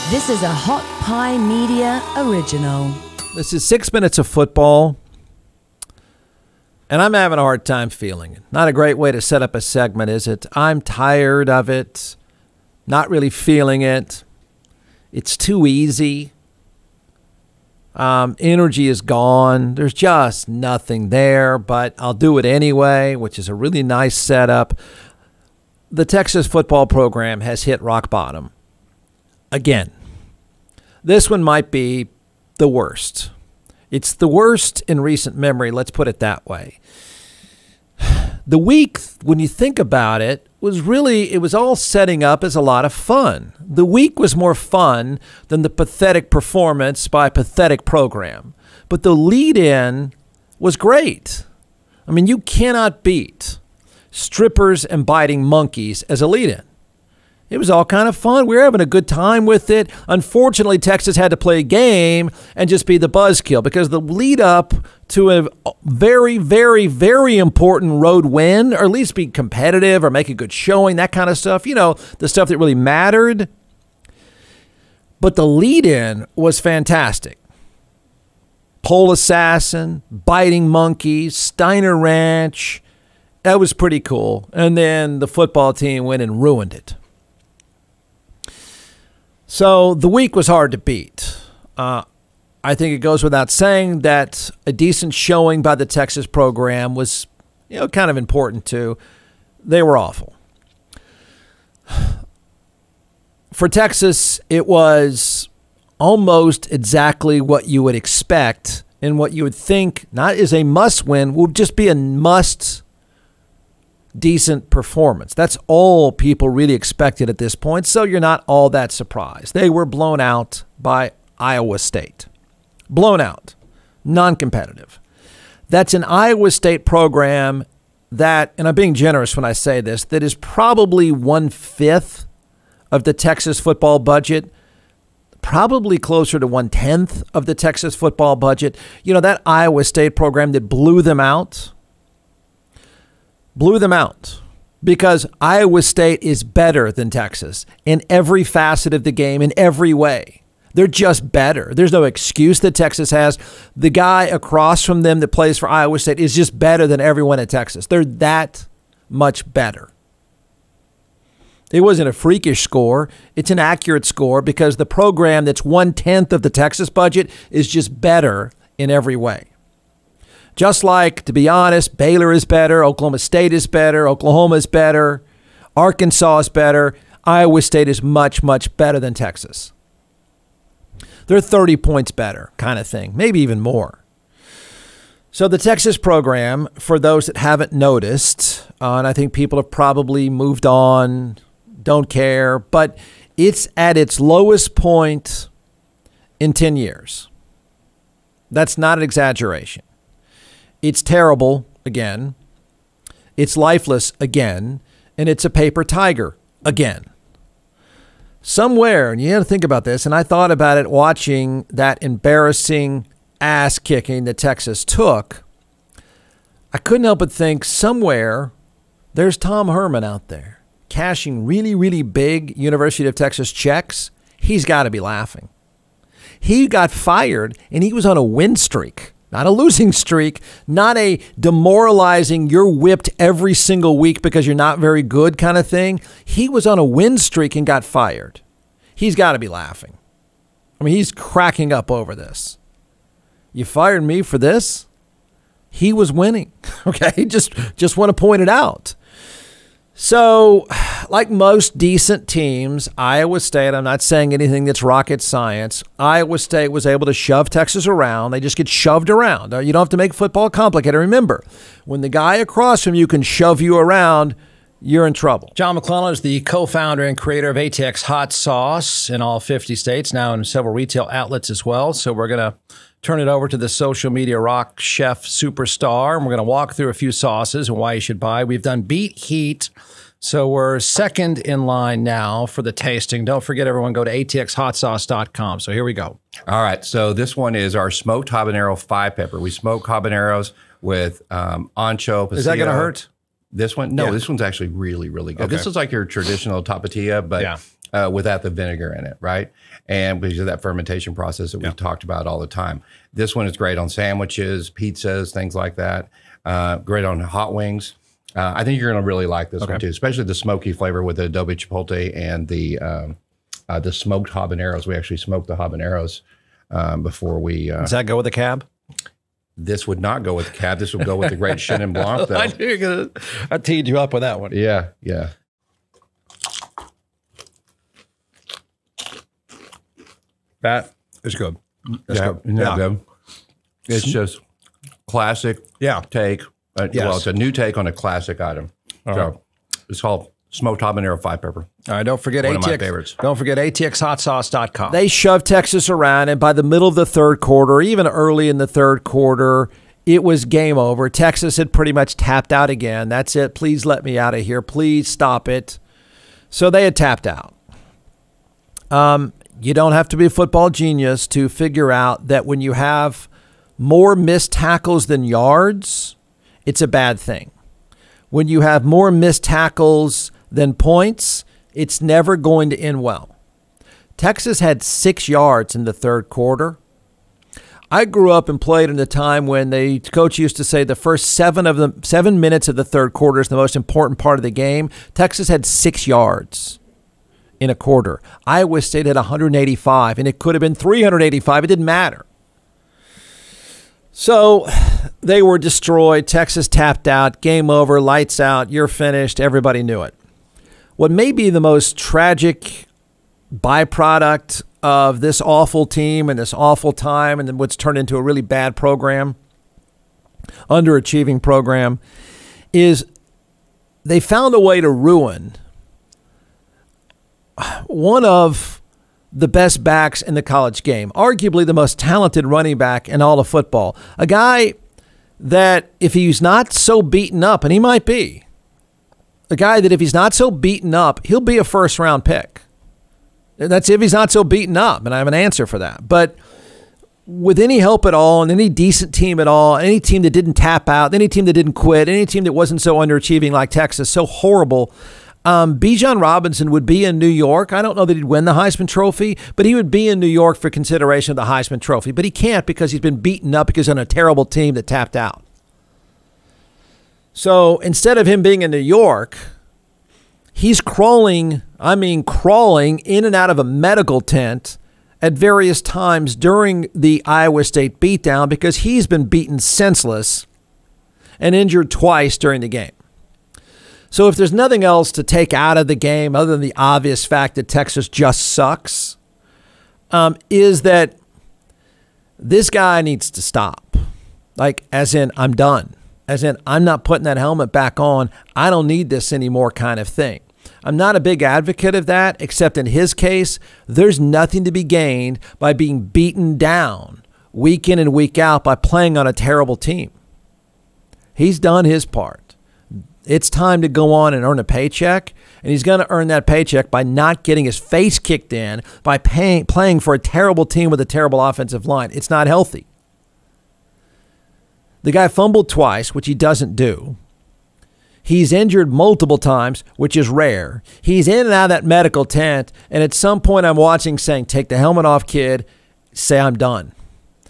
This is a Hot Pie Media original. This is 6 minutes of football, and I'm having a hard time feeling it. Not a great way to set up a segment, is it? I'm tired of it, not really feeling it. It's too easy. Energy is gone. There's just nothing there, but I'll do it anyway, which is a really nice setup. The Texas football program has hit rock bottom again. This one might be the worst. It's the worst in recent memory, let's put it that way. The week, when you think about it, it was all setting up as a lot of fun. The week was more fun than the pathetic performance by a pathetic program. But the lead-in was great. I mean, you cannot beat strippers and biting monkeys as a lead-in. It was all kind of fun. We were having a good time with it. Unfortunately, Texas had to play a game and just be the buzzkill because the lead up to a very, very, very important road win, or at least be competitive or make a good showing, that kind of stuff, you know, the stuff that really mattered. But the lead-in was fantastic. Pole assassin, biting monkeys, Steiner Ranch. That was pretty cool. And then the football team went and ruined it. So the week was hard to beat. I think it goes without saying that a decent showing by the Texas program was, kind of important too. They were awful. For Texas, it was almost exactly what you would expect and what you would think not is a must-win, would just be a must decent performance. That's all people really expected at this point, so you're not all that surprised. They were blown out by Iowa State. Blown out. Non-competitive. That's an Iowa State program that, and I'm being generous when I say this, that is probably 1/5 of the Texas football budget, probably closer to 1/10 of the Texas football budget. That Iowa State program that blew them out because Iowa State is better than Texas in every facet of the game, in every way. They're just better. There's no excuse that Texas has. The guy across from them that plays for Iowa State is just better than everyone at Texas. They're that much better. It wasn't a freakish score. It's an accurate score because the program that's 1/10 of the Texas budget is just better in every way. Just like, to be honest, Baylor is better, Oklahoma State is better, Oklahoma is better, Arkansas is better, Iowa State is much, much better than Texas. They're 30 points better, kind of thing, maybe even more. So the Texas program, for those that haven't noticed, and I think people have probably moved on, don't care, but it's at its lowest point in 10 years. That's not an exaggeration. It's terrible again. It's lifeless again. And it's a paper tiger again. Somewhere, and you have to think about this, and I thought about it watching that embarrassing ass kicking that Texas took. I couldn't help but think somewhere there's Tom Herman out there cashing really, really big University of Texas checks. He's got to be laughing. He got fired and he was on a win streak. Not a losing streak, not a demoralizing, you're whipped every single week because you're not very good kind of thing. He was on a win streak and got fired. He's got to be laughing. I mean, he's cracking up over this. You fired me for this? He was winning. Okay, just want to point it out. So, like most decent teams, Iowa State, I'm not saying anything that's rocket science, Iowa State was able to shove Texas around. They just get shoved around. You don't have to make football complicated. Remember, when the guy across from you can shove you around, you're in trouble. John McClellan is the co-founder and creator of ATX Hot Sauce in all 50 states, now in several retail outlets as well. So we're going to turn it over to the social media rock chef superstar, and we're going to walk through a few sauces and why you should buy. We've done beet heat, so we're second in line now for the tasting. Don't forget, everyone, go to atxhotsauce.com. So here we go. All right, so this one is our smoked habanero 5-pepper. We smoke habaneros with ancho, Is that going to hurt? This one? No, Yeah. This one's actually really, really good. Okay. This is like your traditional tapatía, but without the vinegar in it, right? And because of that fermentation process that we've talked about all the time. This one is great on sandwiches, pizzas, things like that. Great on hot wings. I think you're going to really like this one too, especially the smoky flavor with the adobe chipotle and the smoked habaneros. We actually smoked the habaneros before we. Does that go with the cab? This would not go with the cab. This would go with the great Chenin Blanc, though. I teed you up with that one. Yeah, yeah. That is good. That's good. Isn't that good? It's just classic take. Well, it's a new take on a classic item. So it's called smoked habanero 5-pepper. All right, don't forget One of my favorites. Don't forget atxhotsauce.com. They shoved Texas around, and by the middle of the third quarter, even early in the third quarter, it was game over. Texas had pretty much tapped out again. That's it. Please let me out of here. Please stop it. So they had tapped out. You don't have to be a football genius to figure out that when you have more missed tackles than yards, it's a bad thing. When you have more missed tackles than points, it's never going to end well. Texas had 6 yards in the third quarter. I grew up and played in a time when the coach used to say the first 7 minutes of the third quarter is the most important part of the game. Texas had 6 yards in a quarter. Iowa State had 185, and it could have been 385. It didn't matter. So they were destroyed. Texas tapped out. Game over. Lights out. You're finished. Everybody knew it. What may be the most tragic byproduct of this awful team and this awful time and then what's turned into a really bad program, underachieving program, is they found a way to ruin one of the best backs in the college game, arguably the most talented running back in all of football. A guy that if he's not so beaten up, and he might be, a guy that if he's not so beaten up, he'll be a first-round pick. That's if he's not so beaten up, and I have an answer for that. But with any help at all, and any decent team at all, any team that didn't tap out, any team that didn't quit, any team that wasn't so underachieving like Texas, so horrible, Bijan Robinson would be in New York. I don't know that he'd win the Heisman Trophy, but he would be in New York for consideration of the Heisman Trophy. But he can't because he's been beaten up because he's on a terrible team that tapped out. So instead of him being in New York, he's crawling in and out of a medical tent at various times during the Iowa State beatdown because he's been beaten senseless and injured twice during the game. So if there's nothing else to take out of the game other than the obvious fact that Texas just sucks, is that this guy needs to stop. Like, as in, I'm done. As in, I'm not putting that helmet back on. I don't need this anymore kind of thing. I'm not a big advocate of that, except in his case, there's nothing to be gained by being beaten down week in and week out by playing on a terrible team. He's done his part. It's time to go on and earn a paycheck, and he's going to earn that paycheck by not getting his face kicked in by playing for a terrible team with a terrible offensive line. It's not healthy. The guy fumbled twice, which he doesn't do. He's injured multiple times, which is rare. He's in and out of that medical tent, and at some point I'm watching saying, take the helmet off, kid. Say I'm done.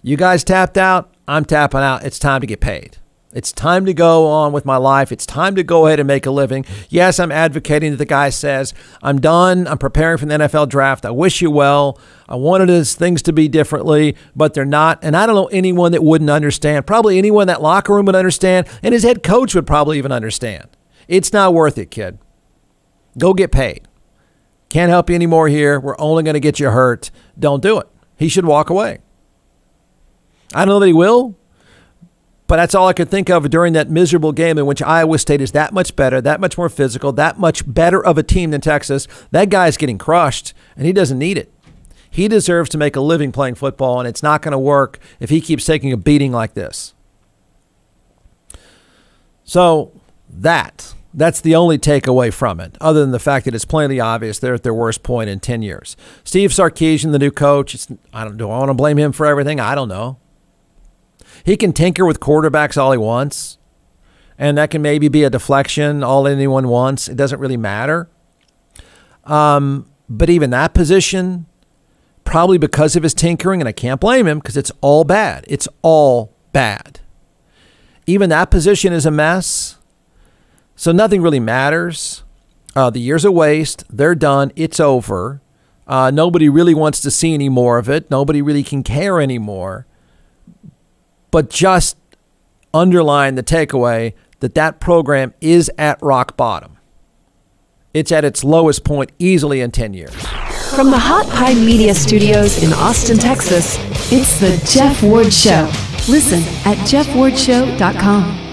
You guys tapped out. I'm tapping out. It's time to get paid. It's time to go on with my life. It's time to go ahead and make a living. Yes, I'm advocating that the guy says, I'm done. I'm preparing for the NFL draft. I wish you well. I wanted things to be differently, but they're not. And I don't know anyone that wouldn't understand. Probably anyone in that locker room would understand, and his head coach would probably even understand. It's not worth it, kid. Go get paid. Can't help you anymore here. We're only going to get you hurt. Don't do it. He should walk away. I don't know that he will. But that's all I could think of during that miserable game in which Iowa State is that much better, that much more physical, that much better of a team than Texas. That guy's getting crushed, and he doesn't need it. He deserves to make a living playing football, and it's not going to work if he keeps taking a beating like this. So that's the only takeaway from it, other than the fact that it's plainly obvious they're at their worst point in 10 years. Steve Sarkisian, the new coach, do I want to blame him for everything? I don't know. He can tinker with quarterbacks all he wants, and that can maybe be a deflection, all anyone wants. It doesn't really matter. But even that position, probably because of his tinkering, and I can't blame him because it's all bad. It's all bad. Even that position is a mess. So nothing really matters. The year's a waste. They're done. It's over. Nobody really wants to see any more of it. Nobody really can care anymore. But just underline the takeaway that program is at rock bottom. It's at its lowest point easily in 10 years. From the Hot Pie Media Studios in Austin, Texas, it's the Jeff Ward Show. Listen at jeffwardshow.com.